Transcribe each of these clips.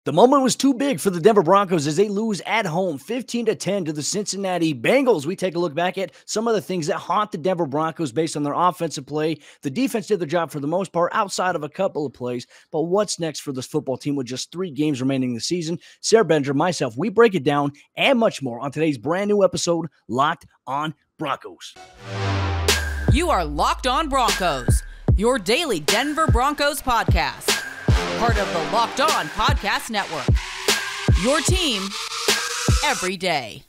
The moment was too big for the Denver Broncos as they lose at home 15-10 to the Cincinnati Bengals. We take a look back at some of the things that haunt the Denver Broncos based on their offensive play. The defense did their job for the most part outside of a couple of plays. But what's next for this football team with just 3 games remaining in the season? Sarah Benger, myself, we break it down and much more on today's brand new episode, Locked on Broncos. You are Locked on Broncos, your daily Denver Broncos podcast. Part of the Locked On Podcast Network. Your team every day.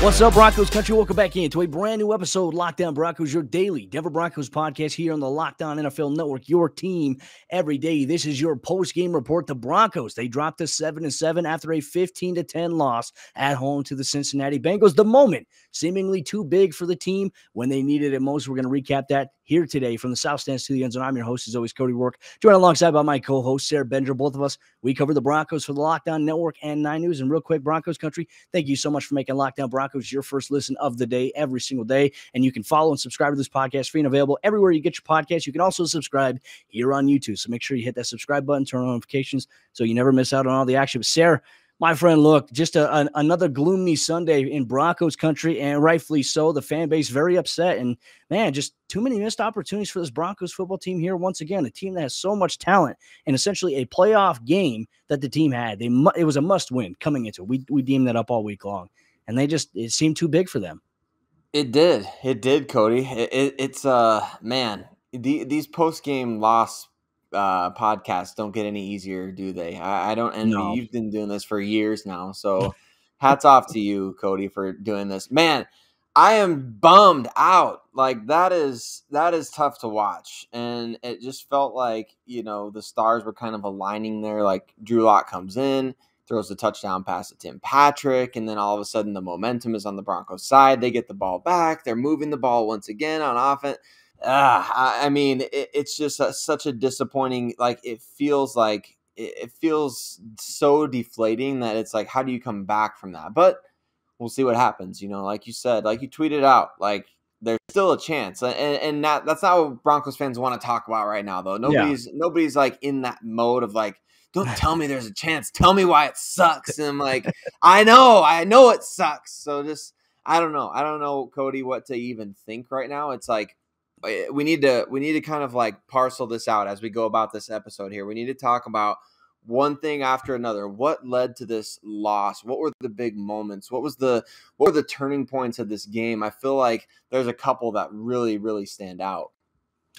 What's up, Broncos country? Welcome back into a brand new episode, Locked On Broncos, your daily Denver Broncos podcast here on the Locked On NFL Network, your team every day. This is your post-game report. The Broncos, they dropped to 7-7 after a 15-10 loss at home to the Cincinnati Bengals. The moment seemingly too big for the team when they needed it most. We're going to recap that here today from the South Stands to the End Zone. I'm your host, as always, Cody Rourke, joined alongside by my co-host, Sarah Benger. Both of us, we cover the Broncos for the Locked On Network and 9 News. And real quick, Broncos country, thank you so much for making Locked On Broncos your first listen of the day every single day. And you can follow and subscribe to this podcast free and available everywhere you get your podcast. You can also subscribe here on YouTube. So make sure you hit that subscribe button, turn on notifications so you never miss out on all the action. But Sarah, my friend, look, just another gloomy Sunday in Broncos country, and rightfully so. The fan base very upset, and man, just too many missed opportunities for this Broncos football team here once again, a team that has so much talent and essentially a playoff game that the team had. It was a must-win coming into it. We deemed that up all week long, and it seemed too big for them. It did, Cody. It's man, these post-game loss podcasts don't get any easier, do they? I don't envy. No. You've been doing this for years now, so hats off to you, Cody, for doing this. Man, I am bummed out. Like that is tough to watch, and it just felt like the stars were kind of aligning there. Like Drew Lock comes in, throws a touchdown pass to Tim Patrick, and then all of a sudden the momentum is on the Broncos side. They get the ball back. They're moving the ball once again on offense. I mean, it's just such a disappointing, it feels so deflating that it's like, how do you come back from that? But we'll see what happens. Like you said, like you tweeted out, like there's still a chance. And that's not what Broncos fans want to talk about right now, though. Nobody's like in that mode of like, don't tell me there's a chance. Tell me why it sucks. And I'm like, I know it sucks. So just, I don't know, Cody, what to even think right now. It's like, we need to kind of like parcel this out as we go about this episode here. We need to talk about one thing after another. What led to this loss? What were the big moments? What were the turning points of this game? I feel like there's a couple that really, really stand out.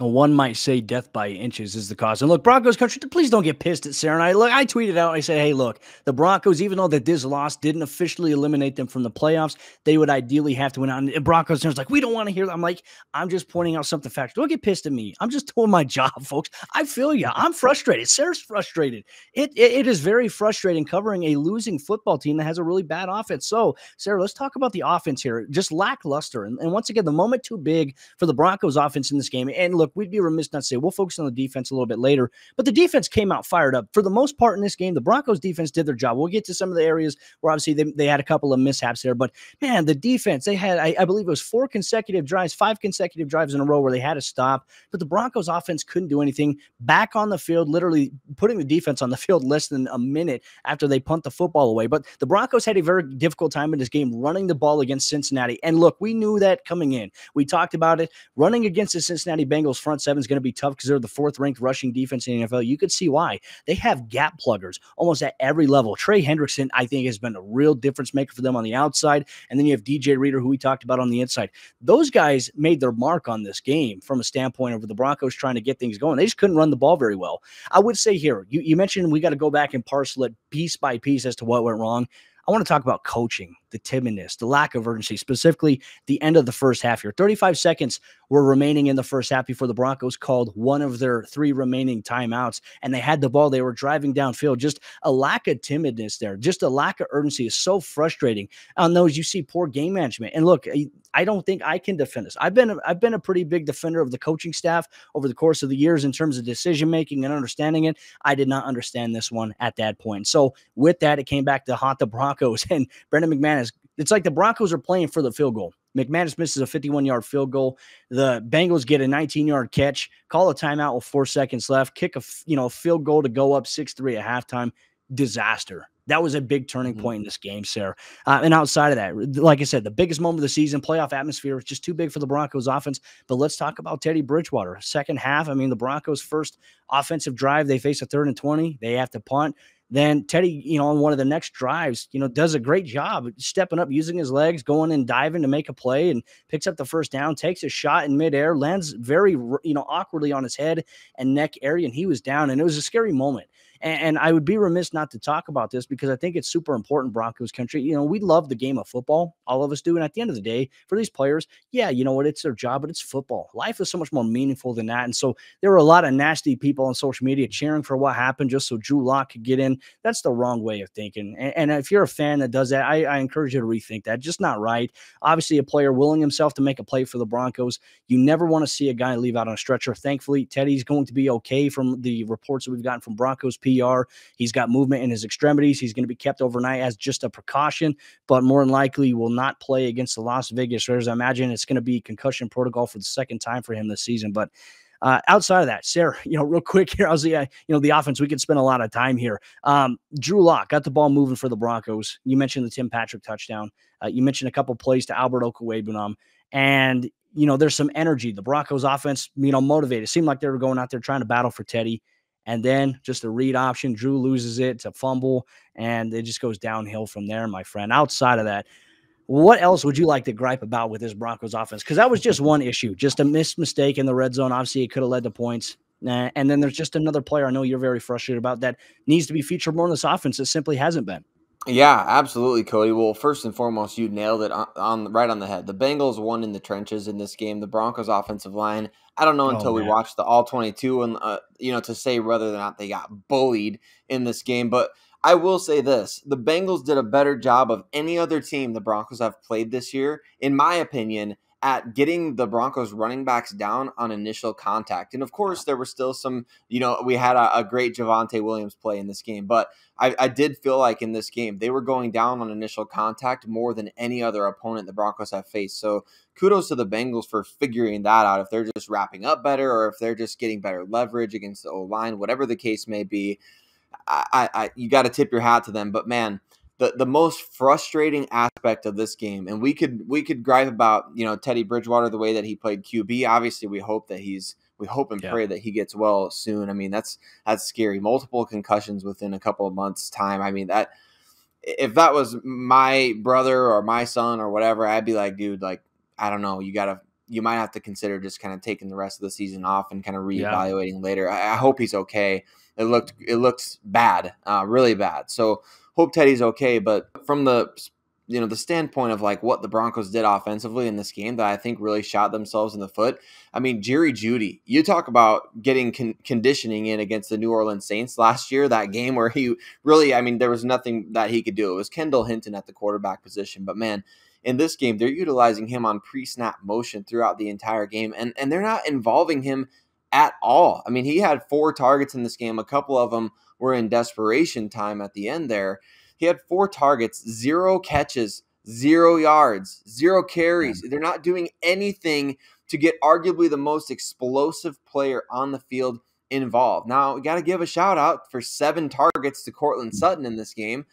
One might say death by inches is the cause. And look, Broncos country, please don't get pissed at Sarah and I. Look, I tweeted out, I said, hey, look, the Broncos, even though that this loss didn't officially eliminate them from the playoffs, they would ideally have to win out. And Broncos fans like, we don't want to hear that. I'm like, I'm just pointing out something factual. Don't get pissed at me. I'm just doing my job, folks. I feel you. I'm frustrated. Sarah's frustrated. It is very frustrating covering a losing football team that has a really bad offense. So, Sarah, let's talk about the offense here. Just lackluster. And once again, the moment too big for the Broncos offense in this game. And look, we'd be remiss not to say we'll focus on the defense a little bit later, but the defense came out fired up. For the most part in this game, the Broncos defense did their job. We'll get to some of the areas where obviously they had a couple of mishaps there, but man, the defense, they had, I believe it was 5 consecutive drives in a row where they had to stop, but the Broncos offense couldn't do anything. Back on the field, literally putting the defense on the field less than a minute after they punt the football away. But the Broncos had a very difficult time in this game running the ball against Cincinnati. And look, we knew that coming in. We talked about it. Running against the Cincinnati Bengals front seven is going to be tough because they're the 4th ranked rushing defense in the NFL. You could see why. They have gap pluggers almost at every level. Trey Hendrickson, I think, has been a real difference maker for them on the outside. And then you have DJ Reader, who we talked about on the inside. Those guys made their mark on this game from a standpoint of the Broncos trying to get things going. They just couldn't run the ball very well. I would say here, you mentioned we got to go back and parcel it piece by piece as to what went wrong. I want to talk about coaching, the timidness, the lack of urgency, specifically the end of the first half here. 35 seconds were remaining in the first half before the Broncos called one of their 3 remaining timeouts, and they had the ball. They were driving downfield. Just a lack of timidness there. Just a lack of urgency is so frustrating. On those, you see poor game management. And look, I don't think I can defend this. I've been a pretty big defender of the coaching staff over the course of the years in terms of decision-making and understanding it. I did not understand this one at that point. So with that, it came back to haunt the Broncos, and Brendan McManus. It's like the Broncos are playing for the field goal. McManus misses a 51-yard field goal. The Bengals get a 19-yard catch, call a timeout with 4 seconds left, kick a field goal to go up 6-3 at halftime. Disaster. That was a big turning point in this game, Sarah. And outside of that, like I said, the biggest moment of the season, playoff atmosphere, was just too big for the Broncos offense. But let's talk about Teddy Bridgewater. Second half, I mean, the Broncos' first offensive drive, they face a 3rd and 20. They have to punt. Then Teddy, on one of the next drives, does a great job stepping up, using his legs, going and diving to make a play, and picks up the first down, takes a shot in midair, lands very, awkwardly on his head and neck area, and he was down. And it was a scary moment. And I would be remiss not to talk about this because I think it's super important, Broncos country. We love the game of football. All of us do. And at the end of the day, for these players, yeah, you know what? It's their job, but it's football. Life is so much more meaningful than that. And so there were a lot of nasty people on social media cheering for what happened just so Drew Lock could get in. That's the wrong way of thinking. And if you're a fan that does that, I encourage you to rethink that. Just not right. Obviously, a player willing himself to make a play for the Broncos. You never want to see a guy leave out on a stretcher. Thankfully, Teddy's going to be okay from the reports that we've gotten from Broncos PR. He's got movement in his extremities. He's going to be kept overnight as just a precaution, but more than likely will not play against the Las Vegas Raiders. I imagine it's going to be concussion protocol for the second time for him this season. But outside of that, Sarah, real quick here, I'll see, the offense, we could spend a lot of time here. Drew Lock got the ball moving for the Broncos. You mentioned the Tim Patrick touchdown. You mentioned a couple plays to Albert Okwuegbunam. And, there's some energy. The Broncos offense, motivated. It seemed like they were going out there trying to battle for Teddy. And then just a read option, Drew loses it to fumble, and it just goes downhill from there, my friend. Outside of that, what else would you like to gripe about with this Broncos offense? Because that was just one issue, just a mistake in the red zone. Obviously, it could have led to points. And then there's just another player I know you're very frustrated about that needs to be featured more in this offense that simply hasn't been. Yeah, absolutely, Cody. Well, first and foremost, you nailed it right on the head. The Bengals won in the trenches in this game. The Broncos offensive line, I don't know until we watched the all 22 and to say whether or not they got bullied in this game, but I will say this. The Bengals did a better job of any other team the Broncos have played this year, in my opinion, at getting the Broncos running backs down on initial contact. And of course, there were still some, we had a great Javonte Williams play in this game, but I did feel like in this game, they were going down on initial contact more than any other opponent the Broncos have faced. So kudos to the Bengals for figuring that out. If they're just wrapping up better or if they're just getting better leverage against the O-line, whatever the case may be, you got to tip your hat to them. But man, the most frustrating aspect of this game, and we could gripe about Teddy Bridgewater, the way that he played QB. Obviously, we hope and pray that he gets well soon. I mean, that's scary. Multiple concussions within a couple of months' time. I mean, that if that was my brother or my son or whatever, I'd be like, dude, like, I don't know, you might have to consider just kind of taking the rest of the season off and kind of reevaluating later. I hope he's okay. It looks bad, really bad. So hope Teddy's okay. But from the standpoint of like what the Broncos did offensively in this game that I think really shot themselves in the foot. I mean, Jerry Jeudy, you talk about getting conditioning in against the New Orleans Saints last year, that game where he really, there was nothing that he could do. It was Kendall Hinton at the quarterback position. But man, in this game, they're utilizing him on pre-snap motion throughout the entire game, and they're not involving him at all. I mean, he had 4 targets in this game. A couple of them were in desperation time at the end there. He had 4 targets, 0 catches, 0 yards, 0 carries. They're not doing anything to get arguably the most explosive player on the field involved. Now, we got to give a shout out for 7 targets to Cortland Sutton in this game,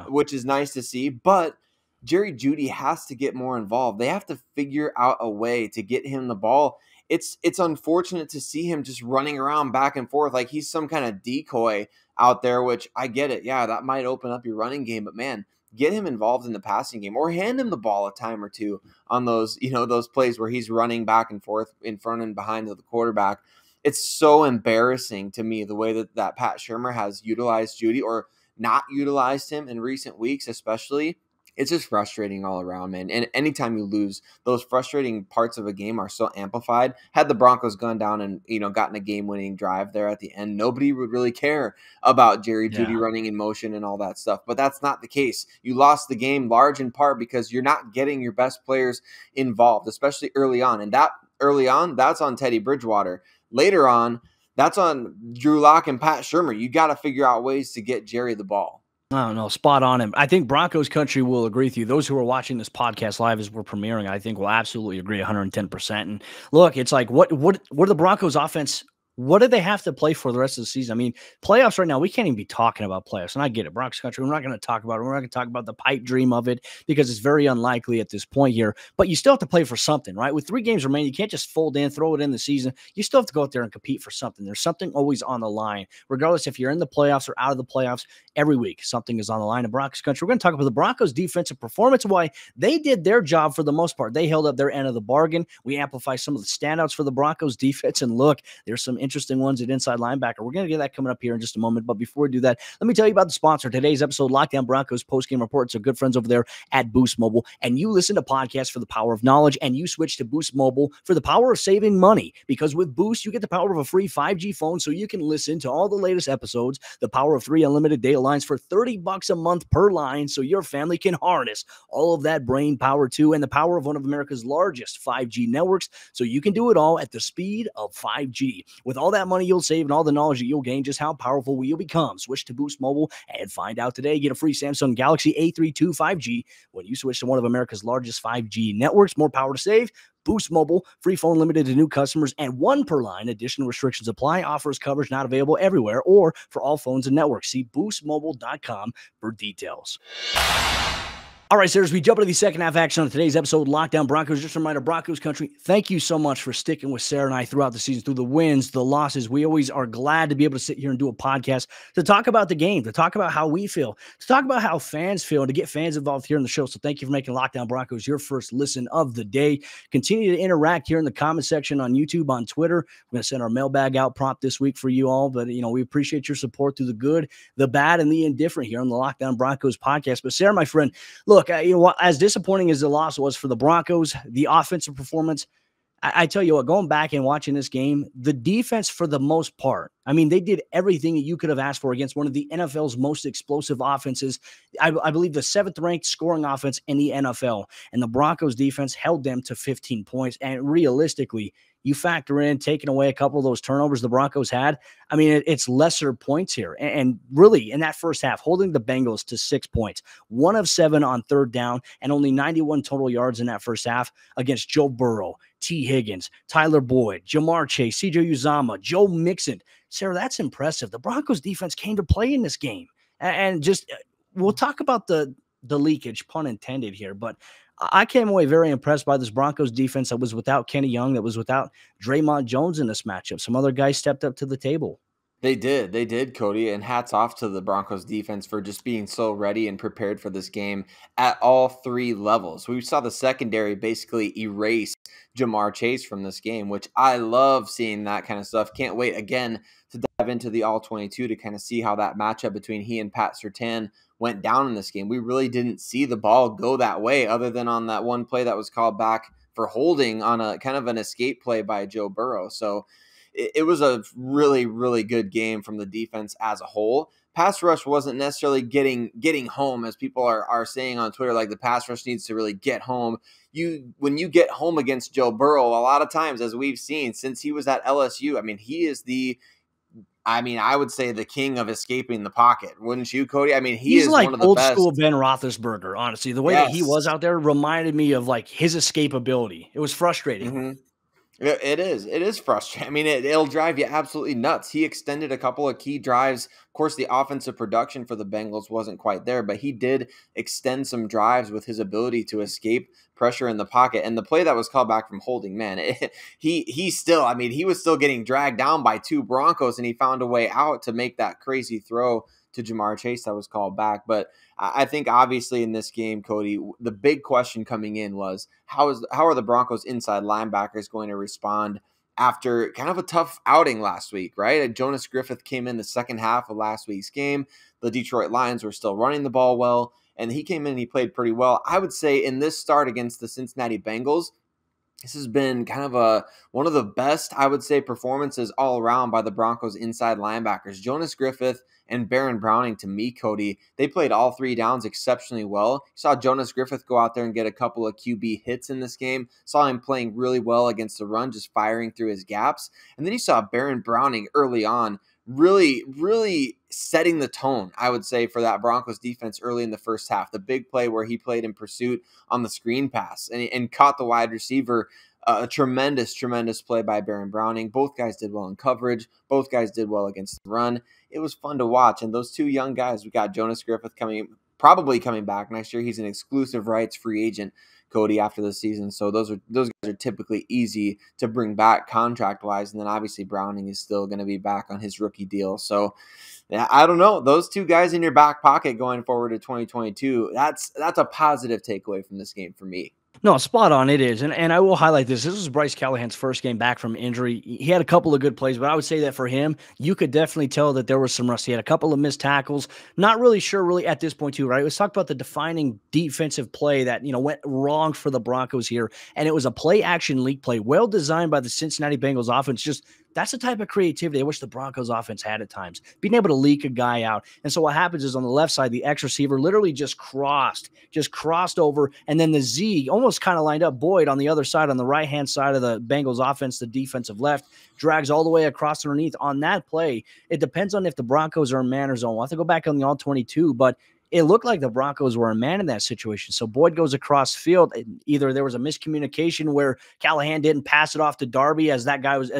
which is nice to see. But Jerry Jeudy has to get more involved. They have to figure out a way to get him the ball. It's unfortunate to see him just running around back and forth like he's some kind of decoy out there, which I get it. Yeah, that might open up your running game, but man, get him involved in the passing game or hand him the ball a time or two on those, those plays where he's running back and forth in front and behind of the quarterback. It's so embarrassing to me the way that Pat Shurmur has utilized Jeudy or not utilized him in recent weeks, especially. It's just frustrating all around, man. And anytime you lose, those frustrating parts of a game are so amplified. Had the Broncos gone down and, gotten a game-winning drive there at the end, nobody would really care about Jerry Jeudy running in motion and all that stuff. But that's not the case. You lost the game large in part because you're not getting your best players involved, especially early on. And that early on, that's on Teddy Bridgewater. Later on, that's on Drew Lock and Pat Shurmur. You got to figure out ways to get Jerry the ball. I don't know, spot on. And I think Broncos country will agree with you. Those who are watching this podcast live as we're premiering, I think will absolutely agree 110%. And look, it's like, what are the Broncos offense? What do they have to play for the rest of the season? I mean, playoffs right now, we can't even be talking about playoffs. And I get it, Broncos country. We're not going to talk about it. We're not going to talk about the pipe dream of it because it's very unlikely at this point here. But you still have to play for something, right? With 3 games remaining, you can't just fold in, throw it in the season. You still have to go out there and compete for something. There's something always on the line, regardless if you're in the playoffs or out of the playoffs. Every week, something is on the line in Broncos country. We're going to talk about the Broncos' defensive performance, why they did their job for the most part. They held up their end of the bargain. We amplify some of the standouts for the Broncos defense. And look, there's some interesting ones at inside linebacker. We're going to get that coming up here in just a moment. But before we do that, let me tell you about the sponsor. Today's episode, Lockdown Broncos Postgame Report. So good friends over there at Boost Mobile. And you listen to podcasts for the power of knowledge, and you switch to Boost Mobile for the power of saving money. Because with Boost, you get the power of a free 5G phone so you can listen to all the latest episodes, the power of 3 unlimited data lines for $30 a month per line so your family can harness all of that brain power too, and the power of one of America's largest 5G networks so you can do it all at the speed of 5G. With all that money you'll save and all the knowledge that you'll gain, just how powerful will you become? Switch to Boost Mobile and find out today. Get a free Samsung Galaxy A32 5G when you switch to one of America's largest 5G networks. More power to save. Boost Mobile, free phone limited to new customers and 1 per line. Additional restrictions apply. Offers coverage not available everywhere or for all phones and networks. See boostmobile.com for details. All right, sir, as we jump into the second half action on today's episode, Lockdown Broncos, just a reminder, Broncos country, thank you so much for sticking with Sarah and I throughout the season, through the wins, the losses. We always are glad to be able to sit here and do a podcast to talk about the game, to talk about how we feel, to talk about how fans feel, and to get fans involved here in the show. So thank you for making Lockdown Broncos your first listen of the day. Continue to interact here in the comment section on YouTube, on Twitter. We're going to send our mailbag out prompt this week for you all, but, we appreciate your support through the good, the bad, and the indifferent here on the Lockdown Broncos podcast. But Sarah, my friend, look, as disappointing as the loss was for the Broncos, the offensive performance, I tell you what, going back and watching this game, the defense for the most part, I mean, they did everything that you could have asked for against one of the NFL's most explosive offenses. I believe the 7th-ranked scoring offense in the NFL, and the Broncos defense held them to 15 points. And realistically, you factor in taking away a couple of those turnovers the Broncos had, I mean, it's lesser points here. And really, in that first half, holding the Bengals to 6 points, 1 of 7 on 3rd down, and only 91 total yards in that first half against Joe Burrow, T. Higgins, Tyler Boyd, Jamar Chase, CJ Uzomah, Joe Mixon. Sarah, that's impressive. The Broncos defense came to play in this game. And just, we'll talk about the leakage, pun intended here, but I came away very impressed by this Broncos defense that was without Kenny Young, that was without Draymond Jones in this matchup. Some other guys stepped up to the table. They did, Cody, and hats off to the Broncos defense for just being so ready and prepared for this game at all 3 levels. We saw the secondary basically erase Jamar Chase from this game, which I love seeing that kind of stuff. Can't wait again to dive into the All-22 to kind of see how that matchup between he and Pat Shurmur went down in this game. We really didn't see the ball go that way other than on that one play that was called back for holding on a kind of an escape play by Joe Burrow. So it was a really, really good game from the defense as a whole. Pass rush wasn't necessarily getting home, as people are saying on Twitter, like the pass rush needs to really get home. When you get home against Joe Burrow, a lot of times, as we've seen since he was at LSU, I mean, he is I would say the king of escaping the pocket. Wouldn't you, Cody? I mean, he's like one of the old best. School Ben Roethlisberger, honestly. The way that he was out there reminded me of like his escapability. It was frustrating. Mm-hmm. It is frustrating. I mean, it'll drive you absolutely nuts. He extended a couple of key drives. Of course, the offensive production for the Bengals wasn't quite there, but he did extend some drives with his ability to escape pressure in the pocket. And the play that was called back from holding, man, he was still getting dragged down by 2 Broncos, and he found a way out to make that crazy throw to Jamar Chase that was called back. But I think obviously in this game, Cody, the big question coming in was how are the Broncos inside linebackers going to respond after kind of a tough outing last week, right? Jonas Griffith came in the second half of last week's game. The Detroit Lions were still running the ball well, and he came in and he played pretty well. I would say in this start against the Cincinnati Bengals, this has been kind of one of the best, I would say, performances all around by the Broncos inside linebackers. Jonas Griffith and Baron Browning, to me, Cody, they played all 3 downs exceptionally well. You saw Jonas Griffith go out there and get a couple of QB hits in this game. Saw him playing really well against the run, just firing through his gaps. And then you saw Baron Browning early on really, really setting the tone, I would say, for that Broncos defense early in the first half. The big play where he played in pursuit on the screen pass and caught the wide receiver. A tremendous play by Baron Browning. Both guys did well in coverage. Both guys did well against the run. It was fun to watch. And those two young guys, we got Jonas Griffith probably coming back next year. He's an exclusive rights free agent, Cody, after the season. So those guys are typically easy to bring back contract-wise. And then obviously Browning is still going to be back on his rookie deal. So yeah, I don't know. Those two guys in your back pocket going forward to 2022, that's a positive takeaway from this game for me. No, spot on. It is. And I will highlight this. This was Bryce Callahan's first game back from injury. He had a couple of good plays, but I would say that for him, you could definitely tell that there was some rust. He had a couple of missed tackles. Not really sure really at this point too, right? Let's talk about the defining defensive play that, went wrong for the Broncos here. And it was a play action leak play, well designed by the Cincinnati Bengals offense. Just that's the type of creativity I wish the Broncos offense had at times, being able to leak a guy out. And so what happens is on the left side, the X receiver literally just crossed over, and then the Z almost kind of lined up Boyd on the other side, on the right-hand side of the Bengals offense, the defensive left, drags all the way across underneath. On that play, it depends on if the Broncos are in man or zone. We'll have to go back on the all-22, but it looked like the Broncos were a man in that situation. So Boyd goes across field. Either there was a miscommunication where Callahan didn't pass it off to Darby as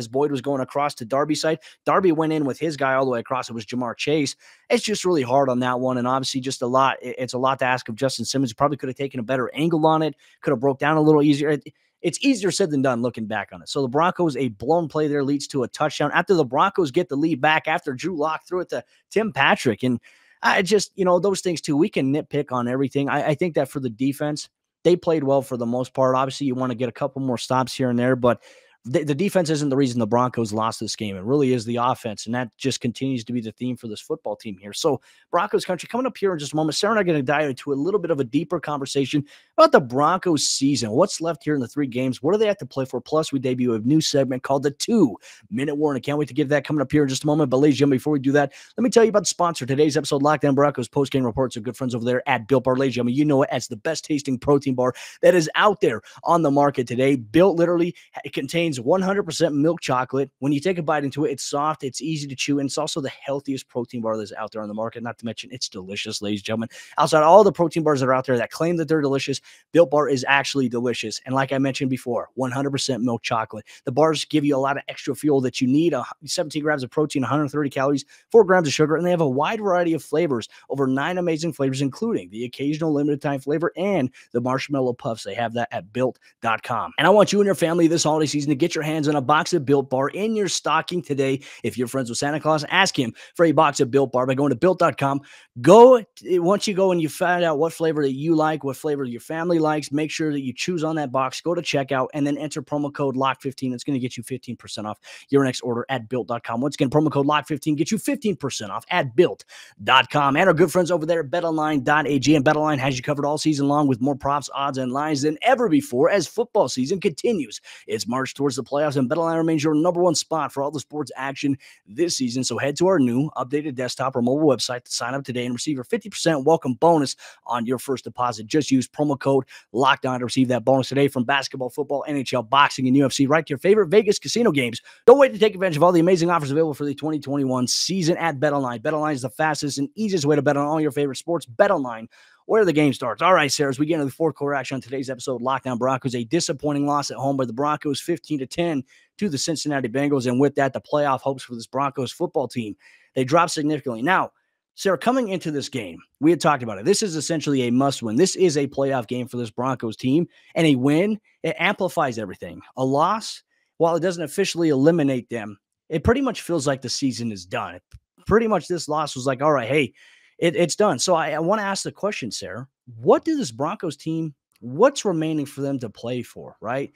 Boyd was going across to Darby's side. Darby went in with his guy all the way across. It was Jamar Chase. It's just really hard on that one. And obviously just a lot. It's a lot to ask of Justin Simmons. Probably could have taken a better angle on it. Could have broke down a little easier. It's easier said than done looking back on it. So the Broncos, a blown play there leads to a touchdown. After the Broncos get the lead back, after Drew Lock threw it to Tim Patrick. And I just, those things too, we can nitpick on everything. I think that for the defense, they played well for the most part. Obviously, you want to get a couple more stops here and there, but the defense isn't the reason the Broncos lost this game. It really is the offense, and that just continues to be the theme for this football team here. So Broncos country, coming up here in just a moment, Sarah and I are going to dive into a little bit of a deeper conversation about the Broncos season. What's left here in the 3 games? What do they have to play for? Plus, we debut a new segment called the 2-Minute Warning. Can't wait to get that coming up here in just a moment. But ladies and gentlemen, before we do that, let me tell you about the sponsor. Today's episode, Lockdown Broncos post-game reports of good friends over there at Built Bar. Ladies and gentlemen, you know it as the best tasting protein bar that is out there on the market today. Built literally, it contains 100% milk chocolate. When you take a bite into it, it's soft, it's easy to chew, and it's also the healthiest protein bar that's out there on the market. Not to mention, it's delicious, ladies and gentlemen. Outside all the protein bars that are out there that claim that they're delicious, Built Bar is actually delicious. And like I mentioned before, 100% milk chocolate. The bars give you a lot of extra fuel that you need. 17 grams of protein, 130 calories, 4 grams of sugar, and they have a wide variety of flavors, over 9 amazing flavors, including the occasional limited time flavor and the marshmallow puffs. They have that at built.com. And I want you and your family this holiday season to get your hands on a box of Built Bar in your stocking today. If you're friends with Santa Claus, ask him for a box of Built Bar by going to built.com. Once you go and you find out what flavor that you like, what flavor your family likes, make sure that you choose on that box, go to checkout, and then enter promo code LOCK15. It's going to get you 15% off your next order at built.com. Once again, promo code LOCK15 gets you 15% off at built.com. And our good friends over there at betonline.ag. And BetOnline has you covered all season long with more props, odds, and lines than ever before as football season continues its march towards the playoffs. And BetOnline remains your number one spot for all the sports action this season. So head to our new updated desktop or mobile website to sign up today and receive your 50% welcome bonus on your first deposit. Just use promo code LOCKEDON to receive that bonus today from basketball, football, NHL, boxing, and UFC, right to your favorite Vegas casino games. Don't wait to take advantage of all the amazing offers available for the 2021 season at BetOnline. BetOnline is the fastest and easiest way to bet on all your favorite sports. BetOnline, where the game starts. All right, Sarah, as we get into the fourth quarter action on today's episode, Lockdown Broncos, a disappointing loss at home by the Broncos, 15-10 to the Cincinnati Bengals. And with that, the playoff hopes for this Broncos football team, they dropped significantly. Now, Sarah, coming into this game, we had talked about it. This is essentially a must-win. This is a playoff game for this Broncos team, and a win, it amplifies everything. A loss, while it doesn't officially eliminate them, it pretty much feels like the season is done. Pretty much this loss was like, all right, hey, it's done. So I want to ask the question, Sarah, what did this Broncos team, what's remaining for them to play for, right?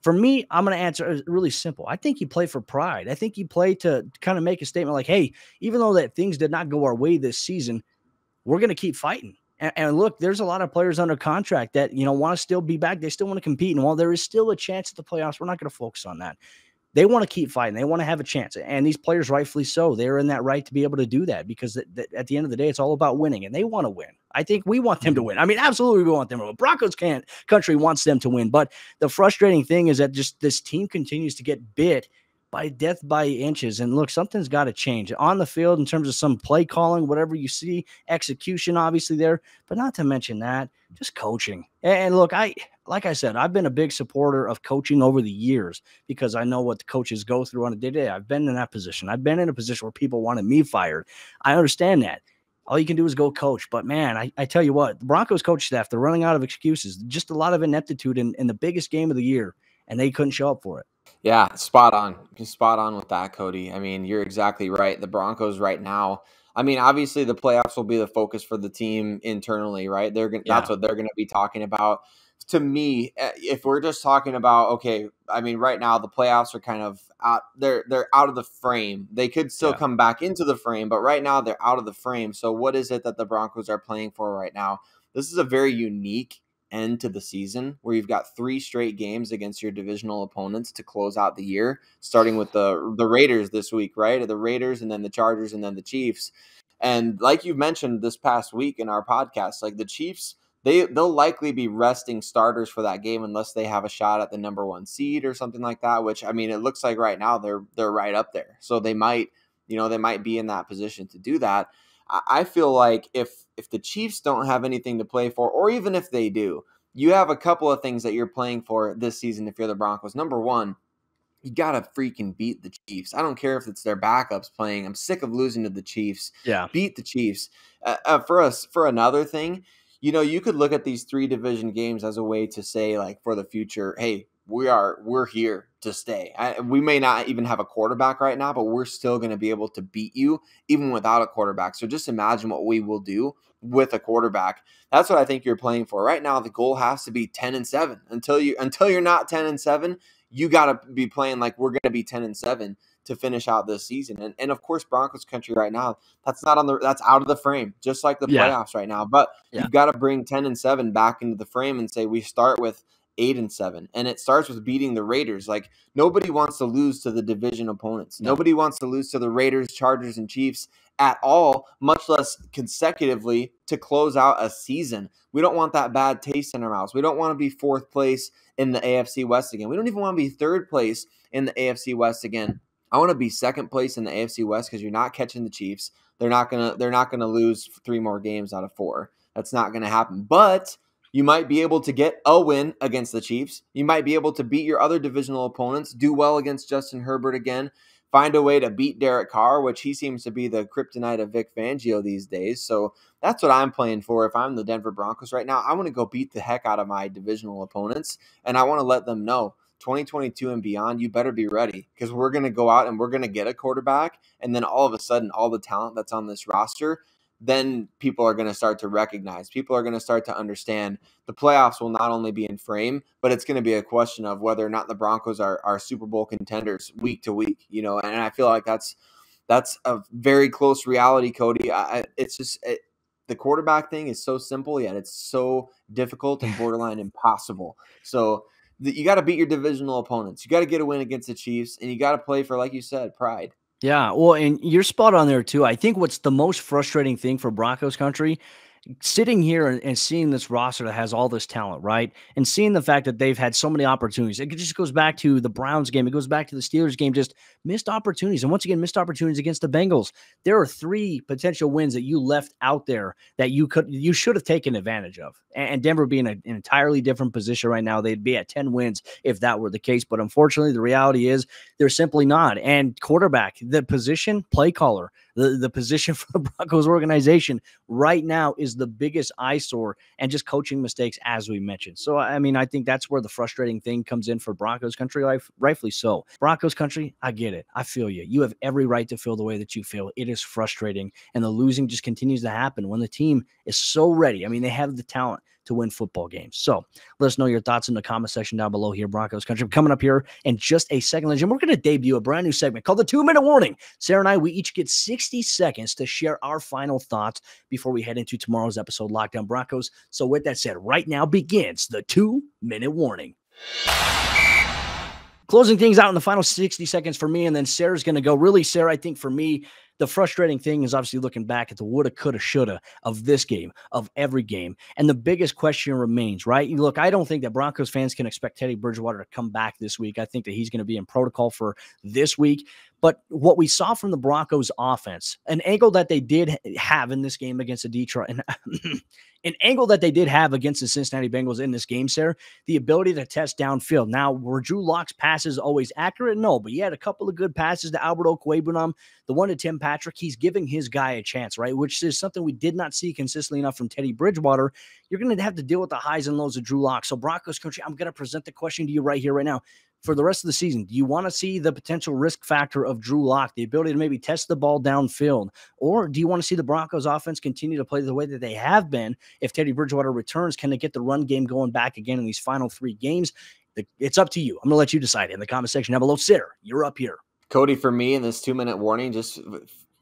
For me, I'm going to answer really simple. I think you play for pride. I think you play to kind of make a statement like, hey, even though that things did not go our way this season, we're going to keep fighting. And look, there's a lot of players under contract that, want to still be back. They still want to compete. And while there is still a chance at the playoffs, we're not going to focus on that. They want to keep fighting. They want to have a chance. And these players, rightfully so, they're in that right to be able to do that because at the end of the day, it's all about winning, and they want to win. I think we want them to win. I mean, absolutely we want them to win. Broncos country wants them to win. But the frustrating thing is that just this team continues to get bit by death by inches. And look, something's got to change on the field in terms of some play calling, whatever you see, execution, obviously there, but not to mention that, just coaching. And look, like I said, I've been a big supporter of coaching over the years because I know what the coaches go through on a day-to-day. I've been in that position. I've been in a position where people wanted me fired. I understand that. All you can do is go coach. But, man, I tell you what, the Broncos coach staff, they're running out of excuses. Just a lot of ineptitude in the biggest game of the year, and they couldn't show up for it. Yeah, spot on. Spot on with that, Cody. I mean, you're exactly right. The Broncos right now, I mean, obviously the playoffs will be the focus for the team internally, right? That's what they're going to be talking about. To me, if we're just talking about, okay, I mean, right now the playoffs are kind of out, they're out of the frame. They could still come back into the frame, but right now they're out of the frame. So what is it that the Broncos are playing for right now? This is a very unique end to the season where you've got 3 straight games against your divisional opponents to close out the year, starting with the Raiders this week, right? The Raiders, and then the Chargers, and then the Chiefs. And like you've mentioned this past week in our podcast, like the Chiefs, they'll likely be resting starters for that game unless they have a shot at the number 1 seed or something like that, which, I mean, it looks like right now they're right up there. So they might be in that position to do that. I feel like if the Chiefs don't have anything to play for, or even if they do, you have a couple of things that you're playing for this season if you're the Broncos. Number one, you got to freaking beat the Chiefs. I don't care if it's their backups playing. I'm sick of losing to the Chiefs. Yeah. Beat the Chiefs. For another thing, you could look at these 3 division games as a way to say, like, for the future, hey, we're here to stay. We may not even have a quarterback right now, but we're still going to be able to beat you even without a quarterback. So just imagine what we will do with a quarterback. That's what I think you're playing for. Right now, the goal has to be 10-7. Until you're not 10-7, you got to be playing like we're going to be 10-7 to finish out this season. And of course, Broncos country right now, that's out of the frame, just like the playoffs right now. But you've got to bring 10-7 back into the frame and say we start with 8-7, and it starts with beating the Raiders. Like, nobody wants to lose to the division opponents. No. Nobody wants to lose to the Raiders, Chargers, and Chiefs at all, much less consecutively to close out a season. We don't want that bad taste in our mouths. We don't want to be 4th place in the AFC West again. We don't even want to be 3rd place in the AFC West again. I want to be 2nd place in the AFC West because you're not catching the Chiefs. They're not gonna lose 3 more games out of 4. That's not gonna happen. But you might be able to get a win against the Chiefs. You might be able to beat your other divisional opponents, do well against Justin Herbert again, find a way to beat Derek Carr, which he seems to be the kryptonite of Vic Fangio these days. So that's what I'm playing for. If I'm the Denver Broncos right now, I want to go beat the heck out of my divisional opponents, and I want to let them know 2022 and beyond, you better be ready because we're going to go out and we're going to get a quarterback, and then all of a sudden, all the talent that's on this roster, then people are going to start to recognize. People are going to start to understand the playoffs will not only be in frame, but it's going to be a question of whether or not the Broncos are Super Bowl contenders week to week. And I feel like that's a very close reality, Cody. The quarterback thing is so simple, yet it's so difficult and borderline impossible. So you got to beat your divisional opponents. You got to get a win against the Chiefs, and you got to play for, like you said, pride. Yeah, well, and you're spot on there too. I think what's the most frustrating thing for Broncos country, sitting here and seeing this roster that has all this talent, right? And seeing the fact that they've had so many opportunities. It just goes back to the Browns game. It goes back to the Steelers game, just missed opportunities. And once again, missed opportunities against the Bengals. There are 3 potential wins that you left out there that you should have taken advantage of. And Denver being an entirely different position right now, they'd be at 10 wins if that were the case. But unfortunately, the reality is they're simply not. And quarterback, the position, play caller, the position for the Broncos organization right now is the biggest eyesore, and just coaching mistakes, as we mentioned. So, I mean, I think that's where the frustrating thing comes in for Broncos country, rightfully so. Broncos country, I get it. I feel you. You have every right to feel the way that you feel. It is frustrating, and the losing just continues to happen when the team is so ready. I mean, they have the talent to win football games. So let us know your thoughts in the comment section down below here, Broncos country. Coming up here in just a second, legend, we're going to debut a brand new segment called the 2-Minute Warning. Sarah and I, we each get 60 seconds to share our final thoughts before we head into tomorrow's episode, Lockdown Broncos. So with that said, right now begins the 2-Minute Warning. Closing things out in the final 60 seconds for me, and then Sarah's going to go. Really, Sarah, I think for me, the frustrating thing is obviously looking back at the woulda, coulda, shoulda of this game, of every game. And the biggest question remains, right? Look, I don't think that Broncos fans can expect Teddy Bridgewater to come back this week. I think that he's going to be in protocol for this week. But what we saw from the Broncos offense, an angle that they did have in this game against the Detroit, an angle that they did have against the Cincinnati Bengals in this game, Sarah, the ability to test downfield. Now, were Drew Lock's passes always accurate? No, but he had a couple of good passes to Albert Okwuegbunam, the one to Tim Patrick. He's giving his guy a chance, right? Which is something we did not see consistently enough from Teddy Bridgewater. You're going to have to deal with the highs and lows of Drew Lock. So Broncos country, I'm going to present the question to you right here, right now. For the rest of the season, do you want to see the potential risk factor of Drew Lock, the ability to maybe test the ball downfield? Or do you want to see the Broncos offense continue to play the way that they have been? If Teddy Bridgewater returns, can they get the run game going back again in these final 3 games? It's up to you. I'm going to let you decide in the comment section down below. Sarah, you're up here. Cody, for me in this 2-minute warning, just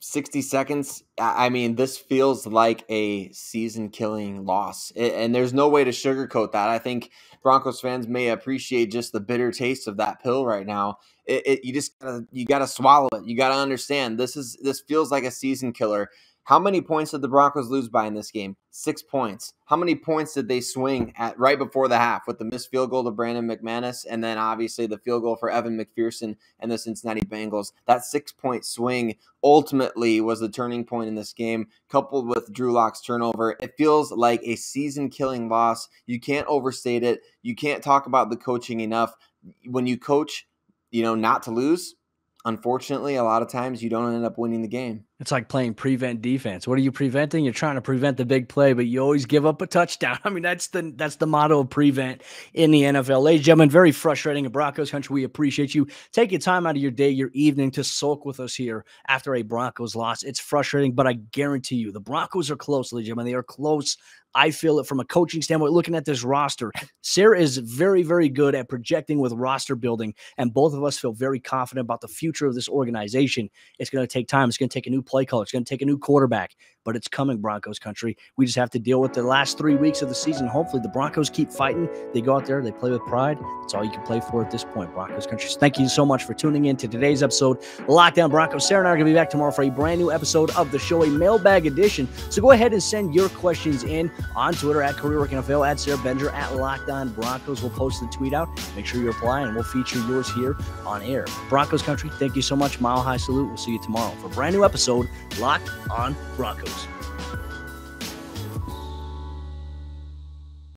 60 seconds. I mean, this feels like a season-killing loss, and there's no way to sugarcoat that. I think Broncos fans may appreciate just the bitter taste of that pill right now. You gotta swallow it. You gotta understand this feels like a season killer. How many points did the Broncos lose by in this game? 6 points. How many points did they swing at right before the half with the missed field goal to Brandon McManus and then obviously the field goal for Evan McPherson and the Cincinnati Bengals? That 6-point swing ultimately was the turning point in this game, coupled with Drew Lock's turnover. It feels like a season-killing loss. You can't overstate it. You can't talk about the coaching enough. When you coach, not to lose, unfortunately, a lot of times you don't end up winning the game. It's like playing prevent defense. What are you preventing? You're trying to prevent the big play, but you always give up a touchdown. I mean, that's the motto of prevent in the NFL. Ladies and gentlemen, very frustrating. In Broncos country, we appreciate you taking time out of your day, your evening to sulk with us here after a Broncos loss. It's frustrating, but I guarantee you the Broncos are close, ladies and gentlemen. They are close. I feel it from a coaching standpoint. Looking at this roster, Sarah is very, very good at projecting with roster building, and both of us feel very confident about the future of this organization. It's going to take time. It's going to take a new play caller. It's going to take a new quarterback, but it's coming, Broncos country. We just have to deal with the last 3 weeks of the season. Hopefully the Broncos keep fighting. They go out there, they play with pride. That's all you can play for at this point, Broncos country. So thank you so much for tuning in to today's episode, Lockdown Broncos. Sarah and I are going to be back tomorrow for a brand new episode of the show, a mailbag edition. So go ahead and send your questions in on Twitter at CurryWorkNFL, at Sarah Benger, at Lockdown Broncos. We'll post the tweet out. Make sure you reply, and we'll feature yours here on air. Broncos country, thank you so much. Mile high salute. We'll see you tomorrow for a brand new episode, Locked on Broncos.